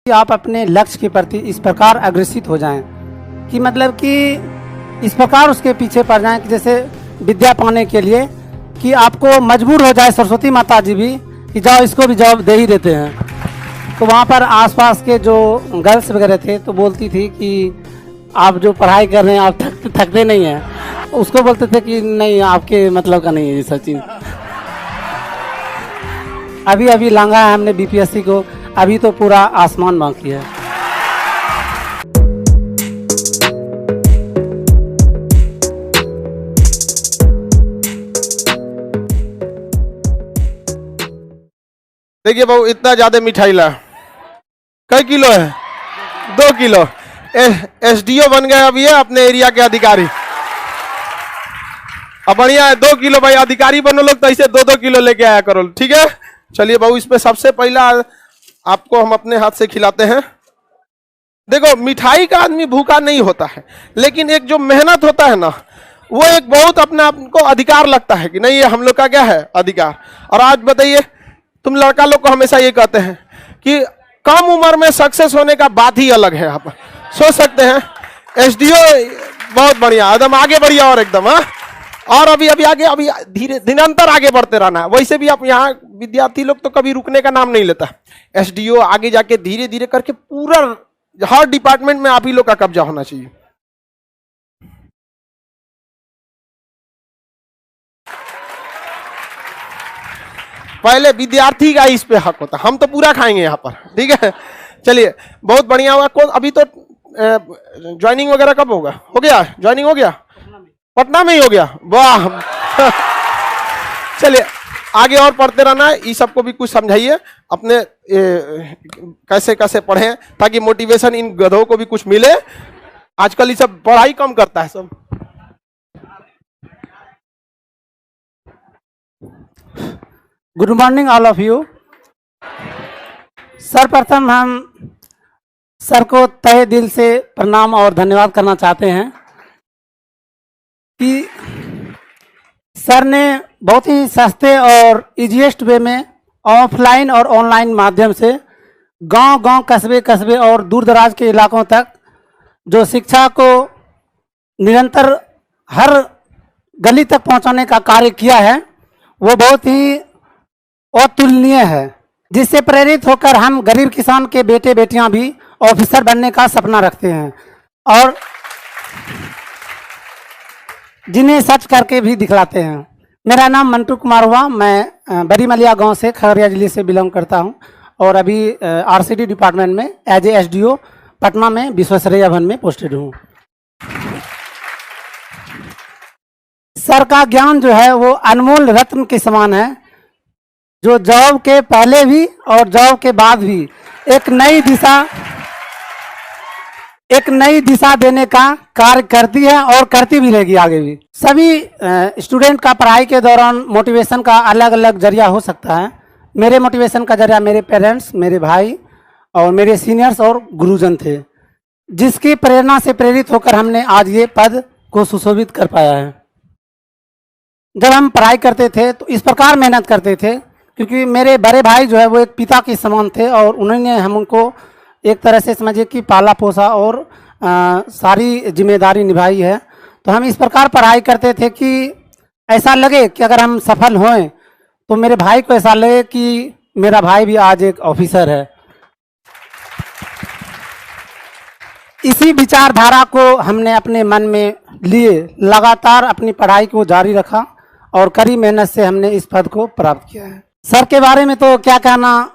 कि आप अपने लक्ष्य के प्रति इस प्रकार अग्रसित हो जाएं कि मतलब कि इस प्रकार उसके पीछे पड़ जाएं कि जैसे विद्या पाने के लिए कि आपको मजबूर हो जाए सरस्वती माता जी भी कि जाओ इसको भी जवाब दे ही देते हैं। तो वहाँ पर आसपास के जो गर्ल्स वगैरह थे तो बोलती थी कि आप जो पढ़ाई कर रहे हैं आप थकते नहीं हैं। उसको बोलते थे कि नहीं आपके मतलब का नहीं है ये सब चीज़। अभी अभी लांगा है हमने बीपीएससी को, अभी तो पूरा आसमान बाकी है। देखिए बाबू, इतना ज्यादा मिठाई ला, कई किलो है? 2 किलो। एसडीओ बन गए अभी है अपने एरिया के अधिकारी। अब बढ़िया है, 2 किलो भाई, अधिकारी बनो लोग तो ऐसे 2-2 किलो लेके आया करो, ठीक है। चलिए बाबू, इसमें सबसे पहला आपको हम अपने हाथ से खिलाते हैं। देखो, मिठाई का आदमी भूखा नहीं होता है, लेकिन एक जो मेहनत होता है ना, वो एक बहुत अपने आप को अधिकार लगता है कि नहीं ये हम लोग का क्या है, अधिकार। और आज बताइए, तुम लड़का लोग को हमेशा ये कहते हैं कि कम उम्र में सक्सेस होने का बात ही अलग है। यहाँ पर सोच सकते हैं एसडीओ बहुत बढ़िया, एकदम आगे बढ़िया और एकदम। हाँ, और अभी अभी आगे, अभी धीरे निरंतर आगे बढ़ते रहना है। वैसे भी आप यहाँ विद्यार्थी लोग तो कभी रुकने का नाम नहीं लेता। एसडीओ आगे जाके धीरे धीरे करके पूरा हर डिपार्टमेंट में आप ही लोग का कब्जा होना चाहिए। पहले विद्यार्थी का इस पे हक होता, हम तो पूरा खाएंगे यहाँ पर, ठीक है। चलिए, बहुत बढ़िया हुआ। कौन अभी तो ज्वाइनिंग वगैरह कब होगा? हो गया ज्वाइनिंग? हो गया, पटना में ही हो गया, वाह। चलिए आगे और पढ़ते रहना है। इस सबको भी कुछ समझाइए अपने, कैसे कैसे पढ़ें ताकि मोटिवेशन इन गधों को भी कुछ मिले। आजकल ये सब पढ़ाई कम करता है सब। Good morning all of you. सर्वप्रथम हम सर को तहे दिल से प्रणाम और धन्यवाद करना चाहते हैं कि सर ने बहुत ही सस्ते और इजीएस्ट वे में ऑफलाइन और ऑनलाइन माध्यम से गांव-गांव, कस्बे और दूर दराज के इलाकों तक जो शिक्षा को निरंतर हर गली तक पहुंचाने का कार्य किया है, वो बहुत ही अतुलनीय है, जिससे प्रेरित होकर हम गरीब किसान के बेटे बेटियां भी ऑफिसर बनने का सपना रखते हैं और जिन्हें सच करके भी दिखलाते हैं। मेरा नाम मंटू कुमार हुआ, मैं बड़ी मलिया गांव से खगड़िया जिले से बिलोंग करता हूं और अभी आरसीडी डिपार्टमेंट में एज ए एसडीओ पटना में विश्वेश्वरैया भवन में पोस्टेड हूं। सर का ज्ञान जो है वो अनमोल रत्न के समान है, जो जॉब के पहले भी और जॉब के बाद भी एक नई दिशा देने का कार्य करती है और करती भी रहेगी आगे भी। सभी स्टूडेंट का पढ़ाई के दौरान मोटिवेशन का अलग अलग जरिया हो सकता है। मेरे मोटिवेशन का जरिया मेरे पेरेंट्स, मेरे भाई और मेरे सीनियर्स और गुरुजन थे, जिसकी प्रेरणा से प्रेरित होकर हमने आज ये पद को सुशोभित कर पाया है। जब हम पढ़ाई करते थे तो इस प्रकार मेहनत करते थे, क्योंकि मेरे बड़े भाई जो है वो एक पिता के समान थे और उन्होंने हमको एक तरह से समझिए कि पाला पोसा और सारी जिम्मेदारी निभाई है। तो हम इस प्रकार पढ़ाई करते थे कि ऐसा लगे कि अगर हम सफल हों तो मेरे भाई को ऐसा लगे कि मेरा भाई भी आज एक ऑफिसर है। इसी विचारधारा को हमने अपने मन में लिए लगातार अपनी पढ़ाई को जारी रखा और कड़ी मेहनत से हमने इस पद को प्राप्त किया है। सर के बारे में तो क्या कहना,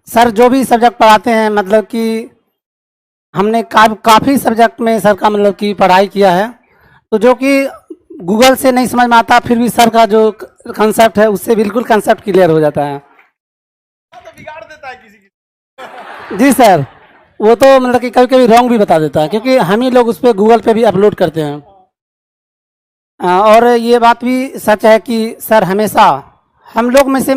सर जो भी सब्जेक्ट पढ़ाते हैं, मतलब कि हमने काफ़ी सब्जेक्ट में सर का मतलब कि पढ़ाई किया है, तो जो कि गूगल से नहीं समझ में आता, फिर भी सर का जो कंसेप्ट है उससे बिल्कुल कंसेप्ट क्लियर हो जाता है। तो बिगाड़ देता है किसी की। जी सर, वो तो मतलब कि कभी कभी रॉन्ग भी बता देता है, क्योंकि हम ही लोग उस पर गूगल पे भी अपलोड करते हैं। और ये बात भी सच है कि सर हमेशा हम लोग में से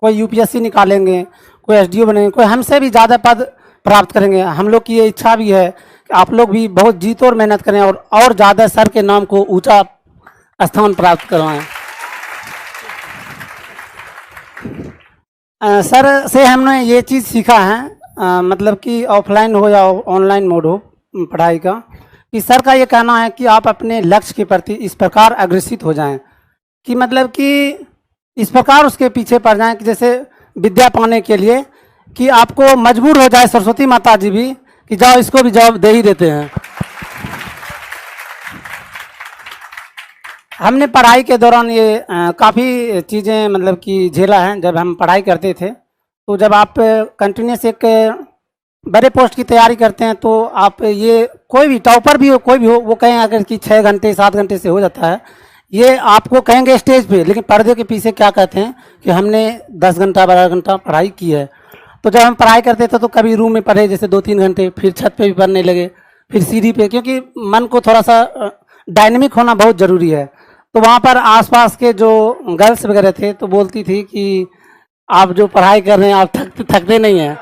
कोई यूपीएससी निकालेंगे, कोई एसडीओ बनेंगे, कोई हमसे भी ज़्यादा पद प्राप्त करेंगे। हम लोग की ये इच्छा भी है कि आप लोग भी बहुत जीत और मेहनत करें और ज़्यादा सर के नाम को ऊंचा स्थान प्राप्त करवाएं। सर से हमने ये चीज़ सीखा है मतलब कि ऑफलाइन हो या ऑनलाइन मोड हो पढ़ाई का, कि सर का ये कहना है कि आप अपने लक्ष्य के प्रति इस प्रकार अग्रसित हो जाएं कि मतलब कि इस प्रकार उसके पीछे पड़ जाएं कि जैसे विद्या पाने के लिए कि आपको मजबूर हो जाए सरस्वती माता जी भी कि जाओ इसको भी जवाब दे ही देते हैं। हमने पढ़ाई के दौरान ये काफ़ी चीज़ें मतलब कि झेला है। जब हम पढ़ाई करते थे तो जब आप कंटिन्यूस एक बड़े पोस्ट की तैयारी करते हैं तो आप ये कोई भी टॉपर भी हो कोई भी हो वो कहें अगर कि 6 घंटे 7 घंटे से हो जाता है, ये आपको कहेंगे स्टेज पे, लेकिन पर्दे के पीछे क्या कहते हैं कि हमने 10 घंटा 12 घंटा पढ़ाई की है। तो जब हम पढ़ाई करते थे तो कभी रूम में पढ़े जैसे 2-3 घंटे, फिर छत पे भी पढ़ने लगे, फिर सीढ़ी पे, क्योंकि मन को थोड़ा सा डायनेमिक होना बहुत ज़रूरी है। तो वहाँ पर आसपास के जो गर्ल्स वगैरह थे तो बोलती थी कि आप जो पढ़ाई कर रहे हैं आप थकते नहीं हैं।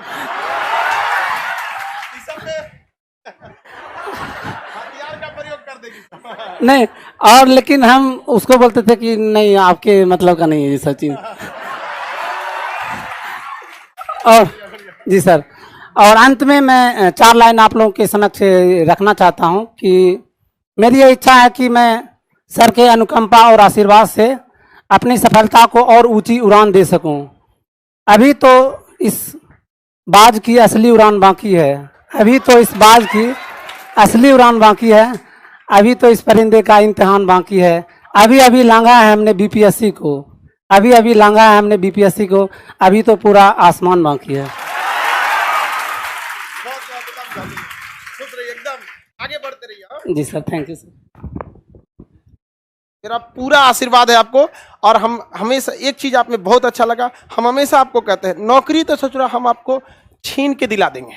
नहीं, और लेकिन हम उसको बोलते थे कि नहीं आपके मतलब का नहीं है ये सब चीज। और जी सर, और अंत में मैं 4 लाइन आप लोगों के समक्ष रखना चाहता हूं कि मेरी ये इच्छा है कि मैं सर के अनुकंपा और आशीर्वाद से अपनी सफलता को और ऊंची उड़ान दे सकूं। अभी तो इस बाज की असली उड़ान बाकी है, अभी तो इस बाज की असली उड़ान बाकी है, अभी तो इस परिंदे का इम्तिहान बाकी है। अभी अभी लांघा है हमने बीपीएससी को, अभी अभी लांघा है हमने बीपीएससी को, अभी तो पूरा आसमान बाकी है। एकदम आगे बढ़ते रहिए। जी सर, थैंक यू सर। मेरा पूरा आशीर्वाद है आपको। और हम हमेशा एक चीज आप में बहुत अच्छा लगा, हम हमेशा आपको कहते हैं नौकरी तो सोच रहा हम आपको छीन के दिला देंगे,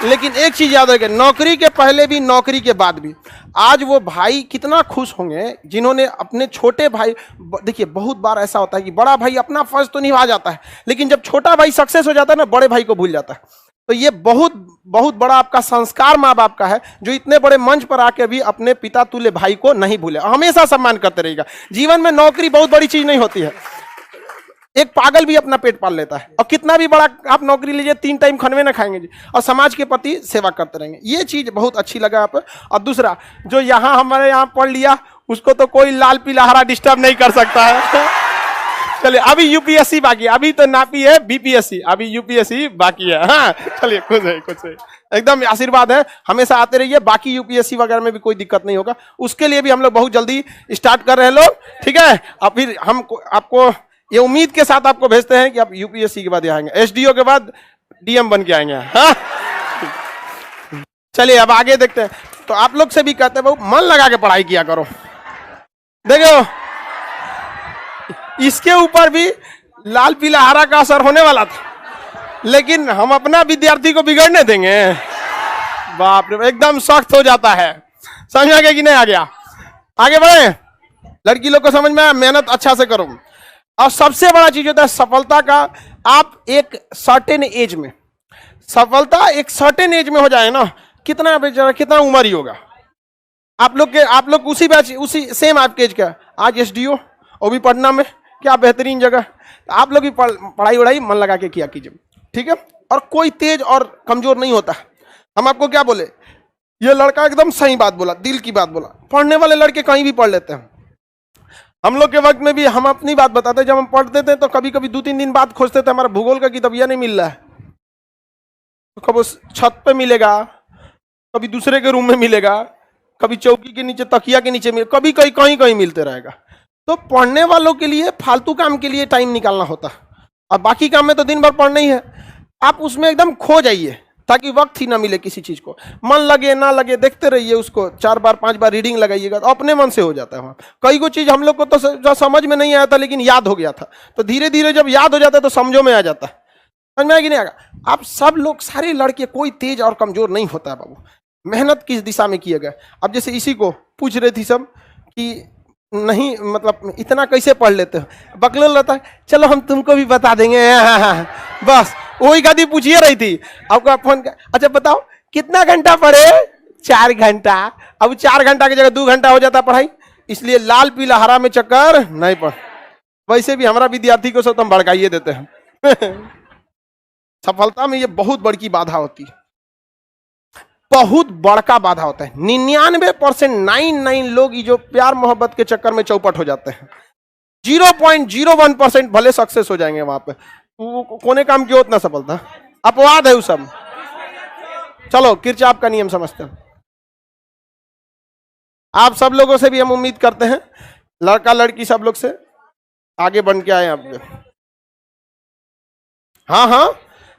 लेकिन एक चीज याद रखें, नौकरी के पहले भी नौकरी के बाद भी। आज वो भाई कितना खुश होंगे जिन्होंने अपने छोटे भाई, देखिए बहुत बार ऐसा होता है कि बड़ा भाई अपना फर्ज तो निभा जाता है, लेकिन जब छोटा भाई सक्सेस हो जाता है ना, बड़े भाई को भूल जाता है। तो ये बहुत बहुत बड़ा आपका संस्कार माँ बाप का है, जो इतने बड़े मंच पर आके भी अपने पिता तुल्य भाई को नहीं भूले, हमेशा सम्मान करते रहेगा। जीवन में नौकरी बहुत बड़ी चीज नहीं होती है, एक पागल भी अपना पेट पाल लेता है, और कितना भी बड़ा आप नौकरी लीजिए 3 टाइम खनवे ना खाएंगे जी, और समाज के प्रति सेवा करते रहेंगे। ये चीज बहुत अच्छी लगा आप। और दूसरा, जो यहाँ हमारे यहाँ पढ़ लिया उसको तो कोई लाल पीला हरा डिस्टर्ब नहीं कर सकता है। चलिए, अभी यूपीएससी बाकी है, अभी तो नापी है बीपीएससी, अभी यूपीएससी बाकी है। हाँ चलिए, खुश है एकदम आशीर्वाद है, हमेशा आते रहिए। बाकी यूपीएससी वगैरह में भी कोई दिक्कत नहीं होगा, उसके लिए भी हम लोग बहुत जल्दी स्टार्ट कर रहे हैं लोग, ठीक है। अब फिर हम आपको ये उम्मीद के साथ आपको भेजते हैं कि आप यूपीएससी के बाद आएंगे, एसडीओ के बाद डीएम बन के आएंगे। हाँ चलिए, अब आगे देखते हैं। तो आप लोग से भी कहते हैं भाई मन लगा के पढ़ाई किया करो। देखो, इसके ऊपर भी लाल पीला हरा का असर होने वाला था, लेकिन हम अपना विद्यार्थी को बिगड़ने देंगे? बाप रे, एकदम सख्त हो जाता है। समझ आ गया कि नहीं आ गया? आगे बढ़े। लड़की लोग को समझ में आया, मेहनत अच्छा से करो। और सबसे बड़ा चीज होता है सफलता का, आप एक सर्टेन एज में, सफलता एक सर्टेन एज में हो जाए ना, कितना उम्र ही होगा आप लोग उसी बैच, उसी सेम आपके एज का, आज एसडीओ वो भी पटना में, क्या बेहतरीन जगह। तो आप लोग भी पढ़ाई वढ़ाई मन लगा के किया कीजिए, ठीक है। और कोई तेज और कमजोर नहीं होता। हम आपको क्या बोले, ये लड़का एकदम सही बात बोला, दिल की बात बोला। पढ़ने वाले लड़के कहीं भी पढ़ लेते हैं। हम लोग के वक्त में भी हम अपनी बात बताते, जब हम पढ़ते थे तो कभी कभी 2-3 दिन बाद खोजते थे, हमारा भूगोल का किताब नहीं मिल रहा है, तो कभी छत पे मिलेगा, कभी दूसरे के रूम में मिलेगा, कभी चौकी के नीचे, तकिया के नीचे मिलेगा, कभी कहीं मिलते रहेगा। तो पढ़ने वालों के लिए फालतू काम के लिए टाइम निकालना होता है, और बाकी काम में तो दिन भर पढ़ना ही है। आप उसमें एकदम खो जाइए, ताकि वक्त ही ना मिले किसी चीज को। मन लगे ना लगे देखते रहिए उसको, 4 बार 5 बार रीडिंग लगाइएगा, तो अपने मन से हो जाता है। वहाँ कई को चीज हम लोग को तो समझ में नहीं आया था, लेकिन याद हो गया था। तो धीरे धीरे जब याद हो जाता है तो समझो में आ जाता है। समझ में आया कि नहीं आएगा? आप सब लोग, सारे लड़के, कोई तेज और कमजोर नहीं होता है बाबू, मेहनत किस दिशा में किए गए। अब जैसे इसी को पूछ रहे थी सब कि नहीं मतलब इतना कैसे पढ़ लेते हो, बकलोल रहता है, चलो हम तुमको भी बता देंगे। बस वही गादी पूछिए रही थी आपका फोन का, अच्छा बताओ कितना घंटा पढ़े? 4 घंटा। अब 4 घंटा की जगह 2 घंटा हो जाता पढ़ाई। इसलिए लाल पीला हरा में चक्कर नहीं पड़। वैसे भी हमारा विद्यार्थी को सब तुम भड़काइए देते हैं। सफलता में ये बहुत बड़ी बाधा होती है, बहुत बड़का बाधा होता है। 99% 99 लोग ये जो प्यार मोहब्बत के चक्कर में चौपट हो जाते हैं, 0.01% भले सक्सेस हो जाएंगे वहां पे, कोने काम की उतना सफलता, अपवाद है वो सब। चलो किरचॉफ का नियम समझते हैं। आप सब लोगों से भी हम उम्मीद करते हैं, लड़का लड़की सब लोग से आगे बन के आए आप। हाँ हाँ,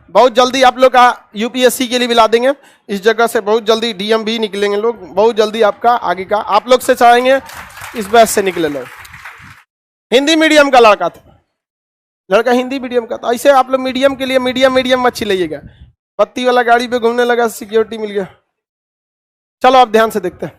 बहुत जल्दी आप लोग का यूपीएससी के लिए भी ला देंगे, इस जगह से बहुत जल्दी डीएम भी निकलेंगे लोग, बहुत जल्दी आपका आगे का आप लोग से चाहेंगे इस बैच से निकले लोग। हिंदी मीडियम का लड़का था, लड़का हिंदी मीडियम का था। ऐसे आप लोग मीडियम के लिए मीडियम अच्छी लीजिएगा, पत्ती वाला गाड़ी पे घूमने लगा, सिक्योरिटी मिल गया। चलो आप ध्यान से देखते हैं।